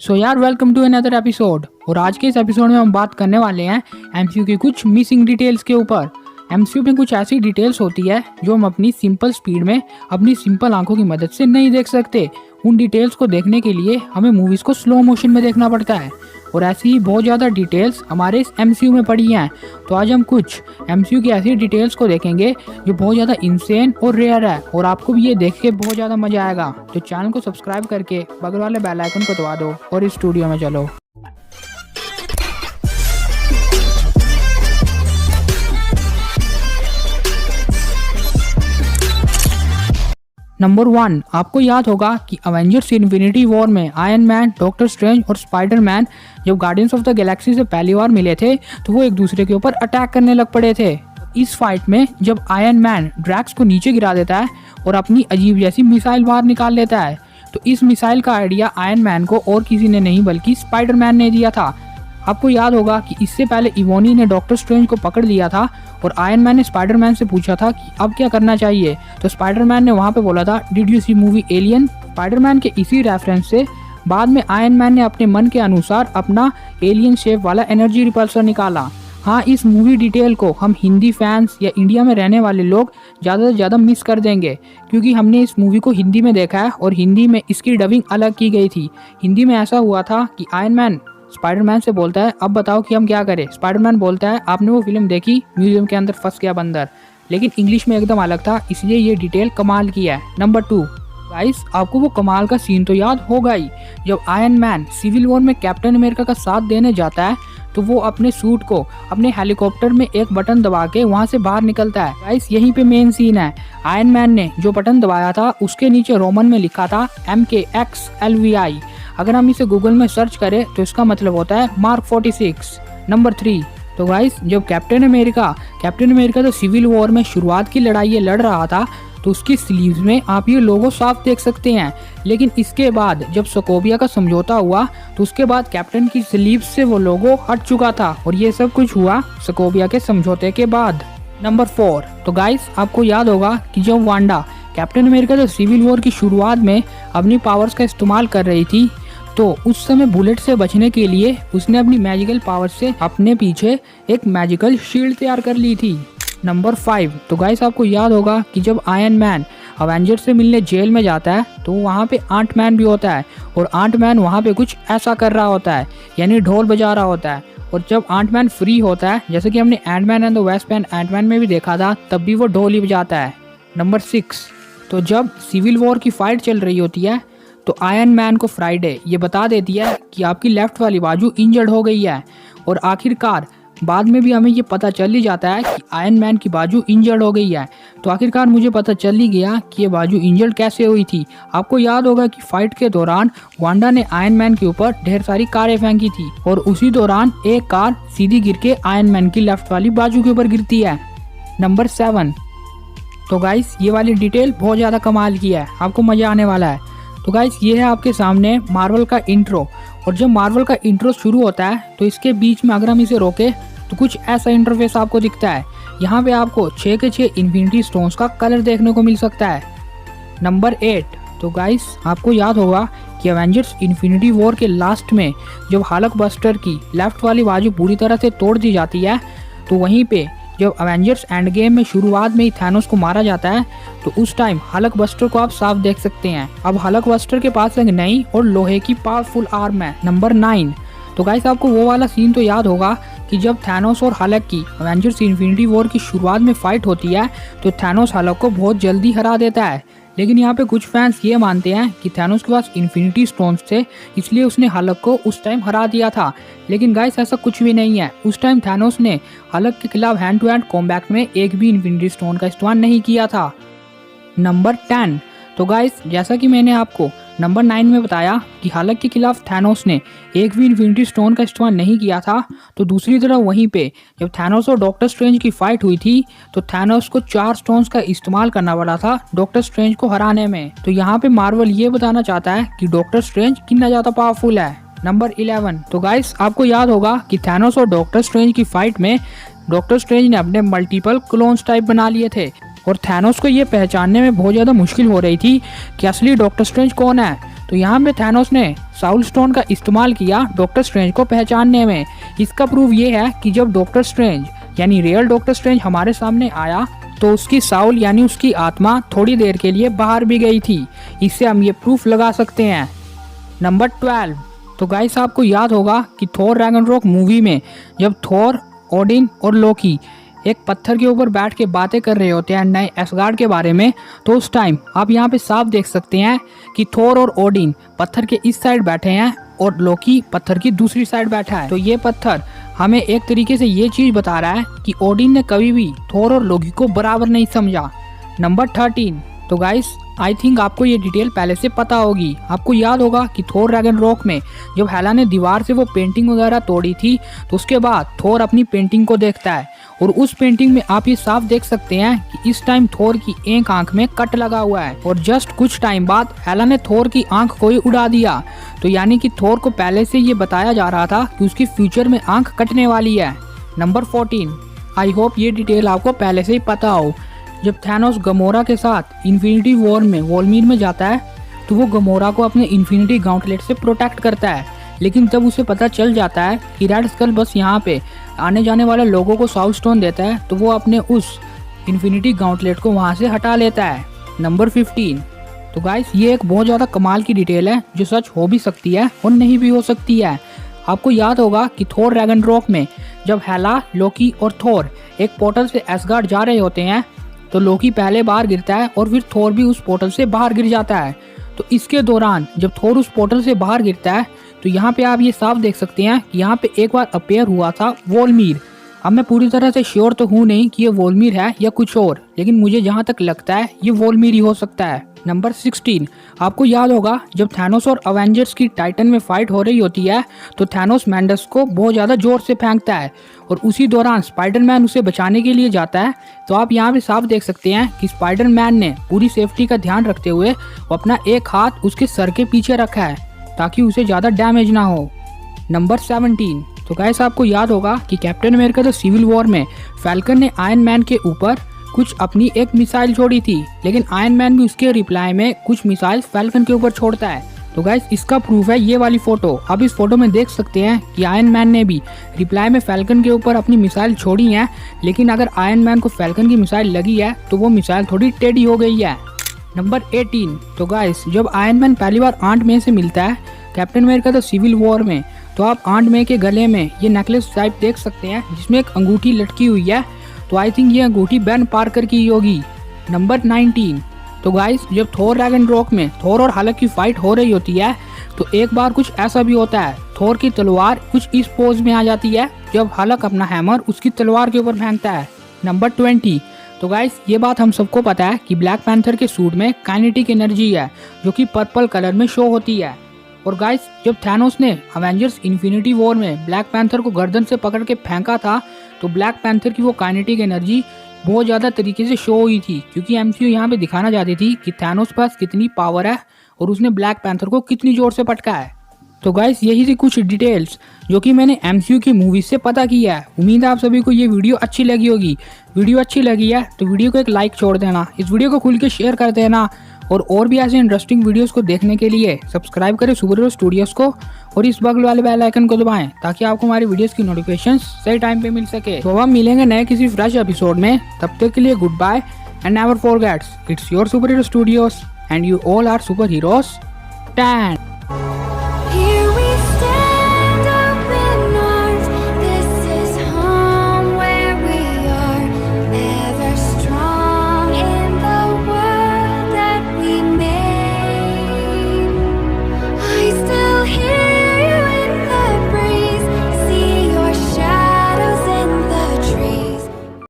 सो यार welcome to another episode. और आज के इस एपिसोड में हम बात करने वाले हैं एमसीयू की कुछ मिसिंग डिटेल्स के ऊपर। एमसीयू में कुछ ऐसी डिटेल्स होती है जो हम अपनी सिंपल स्पीड में अपनी सिंपल आंखों की मदद से नहीं देख सकते। उन डिटेल्स को देखने के लिए हमें मूवीज को स्लो मोशन में देखना पड़ता है और ऐसी ही बहुत ज़्यादा डिटेल्स हमारे इस एमसीयू में पड़ी हैं। तो आज हम कुछ एमसीयू की ऐसी डिटेल्स को देखेंगे जो बहुत ज़्यादा इंसेन और रेयर है और आपको भी ये देख के बहुत ज़्यादा मज़ा आएगा। तो चैनल को सब्सक्राइब करके बगल वाले बेल आइकन को दबा दो और इस स्टूडियो में चलो। नंबर 1, आपको याद होगा कि अवेंजर्स इन्फिनिटी वॉर में आयरन मैन, डॉक्टर स्ट्रेंज और स्पाइडरमैन जब गार्डियंस ऑफ द गैलेक्सी से पहली बार मिले थे तो वो एक दूसरे के ऊपर अटैक करने लग पड़े थे। इस फाइट में जब आयरन मैन ड्रैक्स को नीचे गिरा देता है और अपनी अजीब जैसी मिसाइल बाहर निकाल लेता है, तो इस मिसाइल का आइडिया आयरन मैन को और किसी ने नहीं बल्कि स्पाइडरमैन ने दिया था। आपको याद होगा कि इससे पहले इवोनी ने डॉक्टर स्ट्रेंज को पकड़ लिया था और आयरन मैन ने स्पाइडरमैन से पूछा था कि अब क्या करना चाहिए, तो स्पाइडरमैन ने वहां पे बोला था did you see movie Alien. Spiderman के इसी रेफरेंस से बाद में आयरन मैन ने अपने मन के अनुसार अपना एलियन शेप वाला एनर्जी रिपल्सर निकाला। हाँ, इस मूवी डिटेल को हम हिंदी फैंस या इंडिया में रहने वाले लोग ज़्यादा से ज़्यादा मिस कर देंगे क्योंकि हमने इस मूवी को हिंदी में देखा है और हिंदी में इसकी डबिंग अलग की गई थी। हिंदी में ऐसा हुआ था कि आयरन मैन स्पाइडरमैन से बोलता है अब बताओ कि हम क्या करें। स्पाइडरमैन बोलता है आपने वो फिल्म देखी, म्यूजियम के अंदर फंस गया बंदर, लेकिन इंग्लिश में एकदम अलग था, इसलिए ये डिटेल कमाल की है। नंबर 2, गाइस आपको वो कमाल का सीन तो याद होगा ही जब आयरन मैन सिविल वॉर में कैप्टन अमेरिका का साथ देने जाता है तो वो अपने सूट को अपने हेलीकॉप्टर में एक बटन दबा के वहां से बाहर निकलता है। गाइस यहीं पे मेन सीन है। आयरन मैन ने जो बटन दबाया था उसके नीचे रोमन में लिखा था MKXLVI। अगर हम इसे गूगल में सर्च करें तो इसका मतलब होता है मार्क 46। नंबर 3, तो गाइस जब कैप्टन अमेरिका तो सिविल वॉर में शुरुआत की लड़ाई ये लड़ रहा था तो उसकी स्लीव्स में आप ये लोगो साफ देख सकते हैं, लेकिन इसके बाद जब सोकोविया का समझौता हुआ तो उसके बाद कैप्टन की स्लीव्स से वो लोगो हट चुका था और ये सब कुछ हुआ सोकोविया के समझौते के बाद। नंबर 4, तो गाइस आपको याद होगा कि जब वांडा कैप्टन अमेरिका तो सिविल वॉर की शुरुआत में अपनी पावर्स का इस्तेमाल कर रही थी तो उस समय बुलेट से बचने के लिए उसने अपनी मैजिकल पावर से अपने पीछे एक मैजिकल शील्ड तैयार कर ली थी। नंबर 5, तो गाइस आपको याद होगा कि जब आयरन मैन अवेंजर से मिलने जेल में जाता है तो वहाँ पे आंट मैन भी होता है और आंट मैन वहाँ पे कुछ ऐसा कर रहा होता है, यानी ढोल बजा रहा होता है। और जब आंट मैन फ्री होता है, जैसे कि हमने Antman and the Wasp Antman में भी देखा था, तब भी वो ढोल ही बजाता है। नंबर 6, तो जब सिविल वॉर की फाइट चल रही होती है तो आयरन मैन को फ्राइडे ये बता देती है कि आपकी लेफ्ट वाली बाजू इंजर्ड हो गई है और आखिरकार बाद में भी हमें ये पता चल ही जाता है कि आयरन मैन की बाजू इंजर्ड हो गई है। तो आखिरकार मुझे पता चल ही गया कि ये बाजू इंजर्ड कैसे हुई थी। आपको याद होगा कि फाइट के दौरान वांडा ने आयरन मैन के ऊपर ढेर सारी कारें फेंकी थी और उसी दौरान एक कार सीधी गिर के आयरन मैन की लेफ्ट वाली बाजू के ऊपर गिरती है। नंबर 7, तो गाइस ये वाली डिटेल बहुत ज़्यादा कमाल की है, आपको मज़ा आने वाला है। तो गाइस ये है आपके सामने मार्वल का इंट्रो, और जब मार्वल का इंट्रो शुरू होता है तो इसके बीच में अगर हम इसे रोके तो कुछ ऐसा इंटरफेस आपको दिखता है। यहाँ पे आपको 6 के 6 इन्फिनिटी स्टोन्स का कलर देखने को मिल सकता है। नंबर 8, तो गाइस आपको याद होगा कि एवेंजर्स इन्फिनिटी वॉर के लास्ट में जब हल्क बस्टर की लेफ्ट वाली बाजू पूरी तरह से तोड़ दी जाती है तो वहीं पे जब एवेंजर्स एंड गेम में शुरुआत में ही थैनोस को मारा जाता है तो उस टाइम हल्क बस्टर को आप साफ देख सकते हैं। अब हल्क बस्टर के पास एक नई और लोहे की पावरफुल आर्म है। नंबर 9, तो गाइस आपको वो वाला सीन तो याद होगा कि जब थैनोस और हल्क की एवेंजर्स इन्फिनिटी वॉर की शुरुआत में फाइट होती है तो थैनोस हल्क को बहुत जल्दी हरा देता है, लेकिन यहाँ पे कुछ फैंस ये मानते हैं कि थैनोस के पास इन्फिनिटी स्टोन्स थे इसलिए उसने हल्क को उस टाइम हरा दिया था, लेकिन गाइस ऐसा कुछ भी नहीं है। उस टाइम थैनोस ने हल्क के खिलाफ हैंड टू हैंड कॉम्बैट में एक भी इन्फिनिटी स्टोन का इस्तेमाल नहीं किया था। नंबर 10, तो गाइस जैसा कि मैंने आपको नंबर 9 में बताया कि हल्क के खिलाफ थैनोस ने एक भी इन्फिनिटी स्टोन का इस्तेमाल नहीं किया था, तो दूसरी तरफ वहीं पे जब थैनोस और डॉक्टर स्ट्रेंज की फाइट हुई थी तो थैनोस को 4 स्टोन्स का इस्तेमाल करना पड़ा था डॉक्टर स्ट्रेंज को हराने में। तो यहाँ पे मार्वल ये बताना चाहता है कि डॉक्टर स्ट्रेंज कितना ज्यादा पावरफुल है। नंबर 11, तो गाइस आपको याद होगा कि थैनोस और डॉक्टर स्ट्रेंज की फाइट में डॉक्टर स्ट्रेंज ने अपने मल्टीपल क्लोन्स टाइप बना लिए थे और थैनोस को ये पहचानने में बहुत ज़्यादा मुश्किल हो रही थी कि असली डॉक्टर स्ट्रेंज कौन है। तो तो यहाँ पे थैनोस ने साउल स्टोन का इस्तेमाल किया डॉक्टर स्ट्रेंज को पहचानने में। इसका प्रूफ ये है कि जब डॉक्टर स्ट्रेंज यानी रियल डॉक्टर स्ट्रेंज हमारे सामने आया तो उसकी साउल यानी उसकी आत्मा थोड़ी देर के लिए बाहर भी गई थी। इससे हम ये प्रूफ लगा सकते हैं। नंबर 12, तो गाइस आपको याद होगा कि थोर रैग्नारोक मूवी में जब थोर, ओडिन और लोकी एक पत्थर के ऊपर बैठ के बातें कर रहे होते हैं नए एसगार्ड के बारे में, तो उस टाइम आप यहाँ पे साफ देख सकते हैं कि थोर और ओडिन पत्थर के इस साइड बैठे हैं और लोकी पत्थर की दूसरी साइड बैठा है। तो ये पत्थर हमें एक तरीके से ये चीज बता रहा है कि ओडिन ने कभी भी थोर और लोकी को बराबर नहीं समझा। नंबर 13, तो गाइस आई थिंक आपको ये डिटेल पहले से पता होगी। आपको याद होगा कि थोर रैग्नारोक में जब हेला ने दीवार से वो पेंटिंग वगैरह तोड़ी थी तो उसके बाद थोर अपनी पेंटिंग को देखता है और उस पेंटिंग में आप ये साफ देख सकते हैं कि इस टाइम थोर की एक आंख में कट लगा हुआ है और जस्ट कुछ टाइम बाद हेला ने थोर की आंख को ही उड़ा दिया। तो यानी कि थोर को पहले से ये बताया जा रहा था कि उसकी फ्यूचर में आंख कटने वाली है। नंबर 14, आई होप ये डिटेल आपको पहले से ही पता हो। जब थैनोस गमोरा के साथ इन्फिनिटी वॉर में वॉलमीर में जाता है तो वो गमोरा को अपने इन्फिनिटी गाउंटलेट से प्रोटेक्ट करता है, लेकिन जब उसे पता चल जाता है कि रेड स्कल बस यहाँ पे आने जाने वाले लोगों को साउल स्टोन देता है तो वो अपने उस इन्फिनिटी गाउंटलेट को वहाँ से हटा लेता है। नंबर 15, तो गाइस ये एक बहुत ज़्यादा कमाल की डिटेल है जो सच हो भी सकती है और नहीं भी हो सकती है। आपको याद होगा कि थोर रैग्नारोक में जब हेला, लोकी और थोर एक पोर्टल से एसगार्ड जा रहे होते हैं तो लोकी पहले बाहर गिरता है और फिर थोर भी उस पोर्टल से बाहर गिर जाता है। तो इसके दौरान जब थोर उस पोर्टल से बाहर गिरता है तो यहाँ पे आप ये साफ देख सकते हैं कि यहाँ पे एक बार अपेयर हुआ था वॉलमीर। अब मैं पूरी तरह से श्योर तो हूँ नहीं कि ये वॉलमीर है या कुछ और, लेकिन मुझे जहाँ तक लगता है ये वॉलमीर ही हो सकता है। नंबर 16, आपको याद होगा जब थैनोस और अवेंजर्स की टाइटन में फाइट हो रही होती है तो थैनोस मैंडस को बहुत ज़्यादा जोर से फेंकता है और उसी दौरान स्पाइडरमैन उसे बचाने के लिए जाता है। तो आप यहाँ पे साफ देख सकते हैं कि स्पाइडरमैन ने पूरी सेफ्टी का ध्यान रखते हुए अपना एक हाथ उसके सर के पीछे रखा है ताकि उसे ज़्यादा डैमेज ना हो। नंबर 17, तो गाइस आपको याद होगा कि Captain America the Civil War में फैल्कन ने आयरन मैन के ऊपर कुछ अपनी एक मिसाइल छोड़ी थी, लेकिन आयरन मैन भी उसके रिप्लाई में कुछ मिसाइल फैल्कन के ऊपर छोड़ता है। तो गाइस इसका प्रूफ है ये वाली फोटो। अब इस फोटो में देख सकते हैं कि आयरन मैन ने भी रिप्लाई में फैल्कन के ऊपर अपनी मिसाइल छोड़ी है, लेकिन अगर आयरन मैन को फैल्कन की मिसाइल लगी है तो वो मिसाइल थोड़ी टेढ़ी हो गई है। नंबर 18, तो गाइस जब आयरन मैन पहली बार आंट मे से मिलता है Captain America the Civil War में तो आप आंट मे के गले में ये नेकलेस टाइप देख सकते हैं जिसमें एक अंगूठी लटकी हुई है। तो आई थिंक ये अंगूठी बेन पार्कर की होगी। नंबर 19, तो गाइस जब थोर रैग्नारोक में थोर और हल्क की फाइट हो रही होती है तो एक बार कुछ ऐसा भी होता है, थोर की तलवार कुछ इस पोज में आ जाती है जब हल्क अपना हैमर उसकी तलवार के ऊपर फेंकता है। नंबर 20, तो गाइस ये बात हम सबको पता है कि ब्लैक पैंथर के सूट में काइनेटिक एनर्जी है जो कि पर्पल कलर में शो होती है। और गाइस जब थैनोस ने अवेंजर्स इन्फिनिटी वॉर में ब्लैक पैंथर को गर्दन से पकड़ के फेंका था तो ब्लैक पैंथर की वो काइनेटिक एनर्जी बहुत ज़्यादा तरीके से शो हुई थी, क्योंकि एमसीयू यहाँ पे दिखाना चाहती थी कि थैनोस पास कितनी पावर है और उसने ब्लैक पैंथर को कितनी जोर से पटका है। तो गाइस यही थी कुछ डिटेल्स जो कि मैंने एमसीयू की मूवीज से पता किया है। उम्मीद है आप सभी को ये वीडियो अच्छी लगी होगी। वीडियो अच्छी लगी है तो वीडियो को एक लाइक छोड़ देना, इस वीडियो को खुल के शेयर कर देना और भी ऐसे इंटरेस्टिंग वीडियोस को देखने के लिए सब्सक्राइब करें सुपर हीरो स्टूडियोज को और इस बगल वाले बेल आइकन को दबाएं ताकि आपको हमारी वीडियोस की नोटिफिकेशन सही टाइम पे मिल सके। तो अब हम मिलेंगे नए किसी फ्रेश एपिसोड में, तब तक के लिए good bye and never forgets its your super hero studios and you all are super heroes.